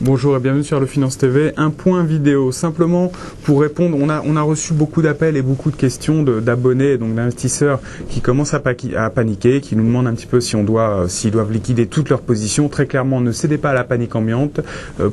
Bonjour et bienvenue sur Allo Finance TV. Un point vidéo, simplement pour répondre, on a reçu beaucoup d'appels et beaucoup de questions d'abonnés, donc d'investisseurs qui commencent à paniquer, qui nous demandent un petit peu si s'ils doivent liquider toutes leurs positions. Très clairement, ne cédez pas à la panique ambiante.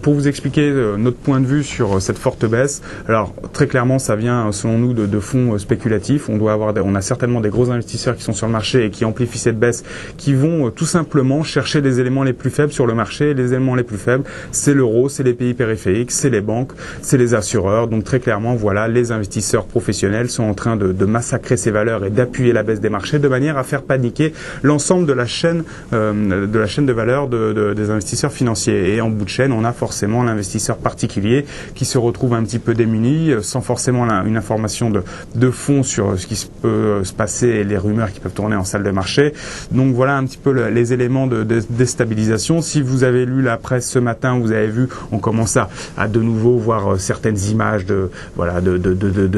Pour vous expliquer notre point de vue sur cette forte baisse, alors très clairement, ça vient selon nous de fonds spéculatifs. On a certainement des gros investisseurs qui sont sur le marché et qui amplifient cette baisse, qui vont tout simplement chercher les éléments les plus faibles sur le marché. Et les éléments les plus faibles, c'est l'euro, c'est les pays périphériques, c'est les banques, c'est les assureurs. Donc très clairement, voilà, les investisseurs professionnels sont en train de massacrer ces valeurs et d'appuyer la baisse des marchés de manière à faire paniquer l'ensemble de la chaîne de valeur des investisseurs financiers. Et en bout de chaîne, on a forcément l'investisseur particulier qui se retrouve un petit peu démuni, sans forcément une information de fond sur ce qui peut se passer et les rumeurs qui peuvent tourner en salle de marché. Donc voilà un petit peu les éléments de déstabilisation. Si vous avez lu la presse ce matin, vous avez vu, on commence à de nouveau voir certaines images de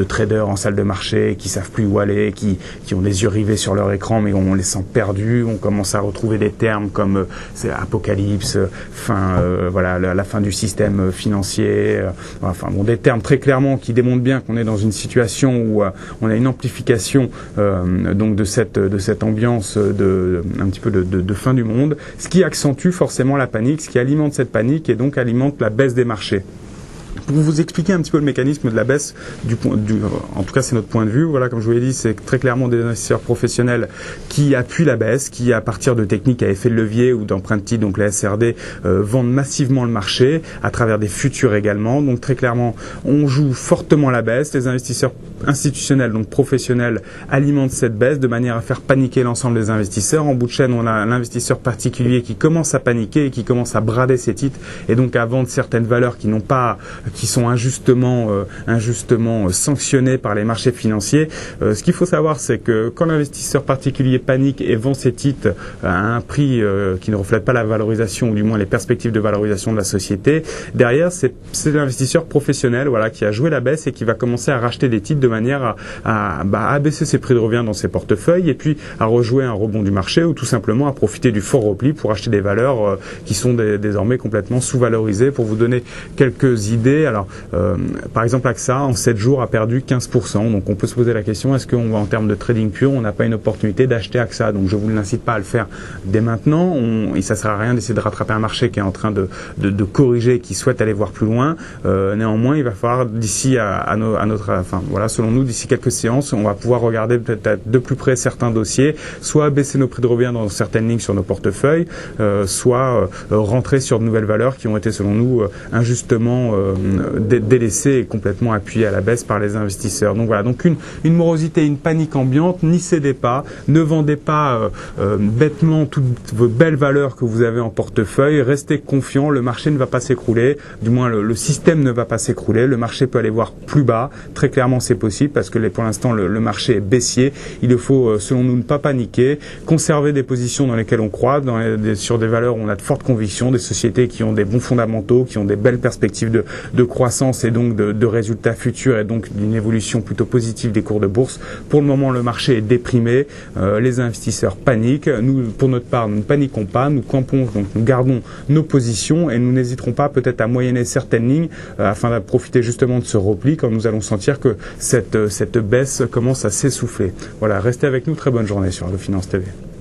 traders en salle de marché qui savent plus où aller, qui ont les yeux rivés sur leur écran, mais on les sent perdus. On commence à retrouver des termes comme c'est apocalypse, la fin du système financier. Des termes très clairement qui démontrent bien qu'on est dans une situation où on a une amplification donc de cette ambiance un petit peu de fin du monde, ce qui accentue forcément la panique, ce qui alimente cette panique et donc alimente la baisse des marchés. Pour vous expliquer un petit peu le mécanisme de la baisse, en tout cas c'est notre point de vue, voilà, comme je vous l'ai dit, c'est très clairement des investisseurs professionnels qui appuient la baisse, qui à partir de techniques à effet de levier ou d'empreintes type, donc la SRD, vendent massivement le marché, à travers des futurs également. Donc très clairement, on joue fortement la baisse, les investisseurs institutionnels, donc professionnels, alimentent cette baisse de manière à faire paniquer l'ensemble des investisseurs. En bout de chaîne, on a l'investisseur particulier qui commence à paniquer et qui commence à brader ses titres et donc à vendre certaines valeurs qui sont injustement sanctionnées par les marchés financiers. Ce qu'il faut savoir, c'est que quand l'investisseur particulier panique et vend ses titres à un prix qui ne reflète pas la valorisation ou du moins les perspectives de valorisation de la société, derrière c'est l'investisseur professionnel, voilà, qui a joué la baisse et qui va commencer à racheter des titres de manière à abaisser ses prix de revient dans ses portefeuilles et puis à rejouer un rebond du marché ou tout simplement à profiter du fort repli pour acheter des valeurs qui sont désormais complètement sous-valorisées. Pour vous donner quelques idées, alors par exemple AXA en 7 jours a perdu 15%, donc on peut se poser la question, est-ce qu'on va en termes de trading pur, on n'a pas une opportunité d'acheter AXA? Donc je vous l'incite pas à le faire dès maintenant, et ça sert à rien d'essayer de rattraper un marché qui est en train de corriger, qui souhaite aller voir plus loin. Néanmoins, il va falloir d'ici selon nous, d'ici quelques séances, on va pouvoir regarder peut-être de plus près certains dossiers, soit baisser nos prix de revient dans certaines lignes sur nos portefeuilles, soit rentrer sur de nouvelles valeurs qui ont été selon nous injustement délaissées et complètement appuyées à la baisse par les investisseurs. Donc voilà, donc une morosité, une panique ambiante, n'y cédez pas, ne vendez pas bêtement toutes vos belles valeurs que vous avez en portefeuille, restez confiants, le marché ne va pas s'écrouler, du moins le système ne va pas s'écrouler, le marché peut aller voir plus bas, très clairement c'est possible parce que pour l'instant le marché est baissier, il faut selon nous ne pas paniquer, conserver des positions dans lesquelles on croit, sur des valeurs où on a de fortes convictions, des sociétés qui ont des bons fondamentaux, qui ont des belles perspectives de croissance et donc de résultats futurs et donc d'une évolution plutôt positive des cours de bourse. Pour le moment, le marché est déprimé, les investisseurs paniquent. Nous, pour notre part, nous ne paniquons pas, nous campons, donc nous gardons nos positions et nous n'hésiterons pas peut-être à moyenner certaines lignes afin de profiter justement de ce repli quand nous allons sentir que cette baisse commence à s'essouffler. Voilà, restez avec nous, très bonne journée sur Allo Finance TV.